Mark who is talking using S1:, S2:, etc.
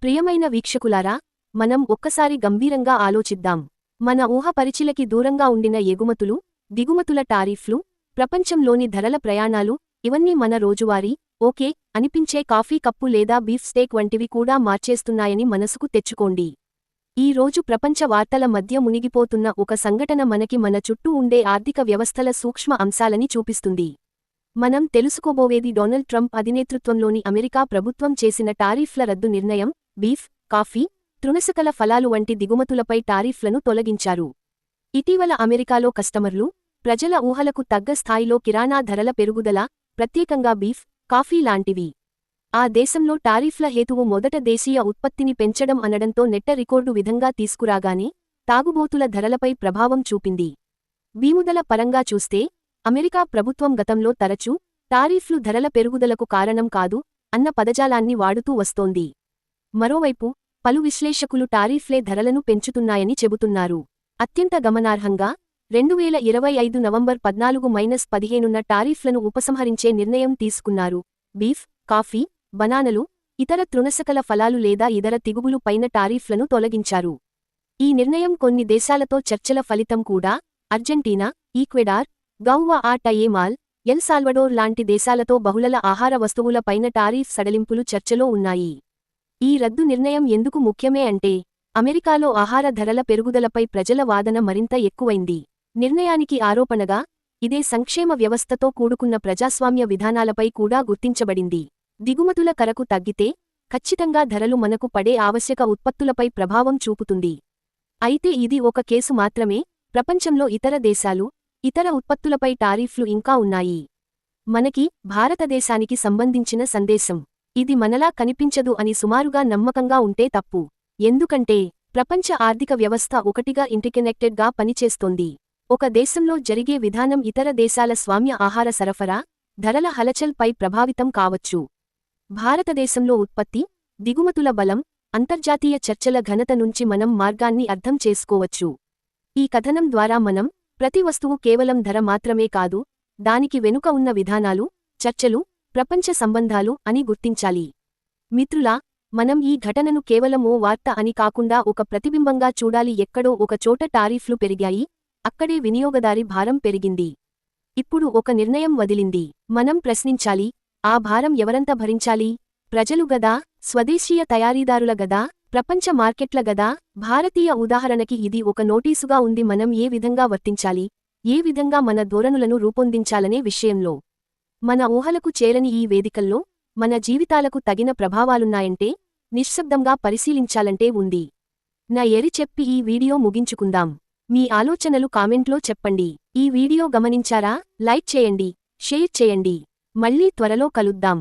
S1: ప్రియమైన వీక్షకులారా, మనం ఒక్కసారి గంభీరంగా ఆలోచిద్దాం. మన ఊహ పరిచిలకి దూరంగా ఉండిన ఎగుమతులు, దిగుమతుల టారిఫ్లు, ప్రపంచంలోని ధరల ప్రయాణాలు, ఇవన్నీ మన రోజువారీ, ఓకే అనిపించే కాఫీ కప్పు లేదా బీఫ్ స్టేక్ వంటివి కూడా మార్చేస్తున్నాయని మనసుకు తెచ్చుకోండి. ఈ రోజు ప్రపంచ వార్తల మధ్య మునిగిపోతున్న ఒక సంఘటన మనకి మన చుట్టూ ఉండే ఆర్థిక వ్యవస్థల సూక్ష్మ అంశాలని చూపిస్తుంది. మనం తెలుసుకోబోవేది డొనాల్డ్ ట్రంప్ అధినేతృత్వంలోని అమెరికా ప్రభుత్వం చేసిన టారిఫ్ల రద్దు నిర్ణయం. బీఫ్, కాఫీ, తృణసకల ఫలాలు వంటి దిగుమతులపై టారిఫ్లను తొలగించారు. ఇటీవల అమెరికాలో కస్టమర్లు, ప్రజల ఊహలకు తగ్గ స్థాయిలో కిరాణా ధరల పెరుగుదల, ప్రత్యేకంగా బీఫ్, కాఫీ లాంటివి. ఆ దేశంలో టారిఫ్ల హేతువు మొదట దేశీయ ఉత్పత్తిని పెంచడం అనడంతో నెట్ట రికార్డు విధంగా తీసుకురాగానే తాగుబోతుల ధరలపై ప్రభావం చూపింది. బీముదల పరంగా చూస్తే అమెరికా ప్రభుత్వం గతంలో తరచూ టారిఫ్లు ధరల పెరుగుదలకు కారణం కాదు అన్న పదజాలాన్ని వాడుతూ వస్తోంది. మరోవైపు పలు విశ్లేషకులు టారిఫ్లే ధరలను పెంచుతున్నాయని చెబుతున్నారు. అత్యంత గమనార్హంగా 2025 నవంబర్ 14-15న టారిఫ్లను ఉపసంహరించే నిర్ణయం తీసుకున్నారు. బీఫ్, కాఫీ, బనానలు, ఇతర తృణసకల ఫలాలు లేదా ఇతర తిగుబులు పైన టారిఫ్లను తొలగించారు. ఈ నిర్ణయం కొన్ని దేశాలతో చర్చల ఫలితం కూడా. అర్జెంటీనా, ఈక్వెడార్, గౌవా టయేమాల్, ఎల్ సాల్వడోర్ లాంటి దేశాలతో బహుళ ఆహార వస్తువుల పైన టారిఫ్ సడలింపులు చర్చలో ఉన్నాయి. ఈ రద్దు నిర్ణయం ఎందుకు ముఖ్యమే అంటే, అమెరికాలో ఆహార ధరల పెరుగుదలపై ప్రజల వాదన మరింత ఎక్కువైంది. నిర్ణయానికి ఆరోపణగా, ఇదే సంక్షేమ వ్యవస్థతో కూడుకున్న ప్రజాస్వామ్య విధానాలపై కూడా గుర్తించబడింది. దిగుమతుల కరకు తగ్గితే ఖచ్చితంగా ధరలు మనకు పడే ఆవశ్యక ఉత్పత్తులపై ప్రభావం చూపుతుంది. అయితే ఇది ఒక కేసు మాత్రమే. ప్రపంచంలో ఇతర దేశాలు, ఇతర ఉత్పత్తులపై టారిఫ్లు ఇంకా ఉన్నాయి. మనకి, భారతదేశానికి సంబంధించిన సందేశం ఇది మనలా కనిపించదు అని సుమారుగా నమ్మకంగా ఉంటే తప్పు. ఎందుకంటే ప్రపంచ ఆర్థిక వ్యవస్థ ఒకటిగా ఇంటర్కనెక్టెడ్గా పనిచేస్తోంది. ఒక దేశంలో జరిగే విధానం ఇతర దేశాల స్వామ్య ఆహార సరఫరా, ధరల హలచల్ పై ప్రభావితం కావచ్చు. భారతదేశంలో ఉత్పత్తి, దిగుమతుల బలం, అంతర్జాతీయ చర్చల ఘనత నుంచి మనం మార్గాన్ని అర్థం చేసుకోవచ్చు. ఈ కథనం ద్వారా మనం ప్రతి వస్తువు కేవలం ధర మాత్రమే కాదు, దానికి వెనుక ఉన్న విధానాలు, చర్చలు, ప్రపంచ సంబంధాలు అని గుర్తించాలి. మిత్రులా, మనం ఈ ఘటనను కేవలం ఓ వార్త అని కాకుండా ఒక ప్రతిబింబంగా చూడాలి. ఎక్కడో ఒక చోట టారిఫ్లు పెరిగాయి, అక్కడే వినియోగదారి భారం పెరిగింది. ఇప్పుడు ఒక నిర్ణయం వదిలింది. మనం ప్రశ్నించాలి, ఆ భారం ఎవరంత భరించాలి? ప్రజలు గదా, స్వదేశీయ తయారీదారుల గదా, ప్రపంచ మార్కెట్ల గదా? భారతీయ ఉదాహరణకి ఇది ఒక నోటీసుగా ఉంది. మనం ఏ విధంగా వర్తించాలి, ఏ విధంగా మన ధోరణులను రూపొందించాలనే విషయంలో. మన ఊహలకు చేరని ఈ వేదికల్లో మన జీవితాలకు తగిన ప్రభావాలున్నాయంటే, నిశ్శబ్దంగా పరిశీలించాలంటే ఉంది. నా ఎరి చెప్పి ఈ వీడియో ముగించుకుందాం. మీ ఆలోచనలు కామెంట్లో చెప్పండి. ఈ వీడియో గమనించారా? లైక్ చేయండి, షేర్ చేయండి. మళ్ళీ త్వరలో కలుద్దాం.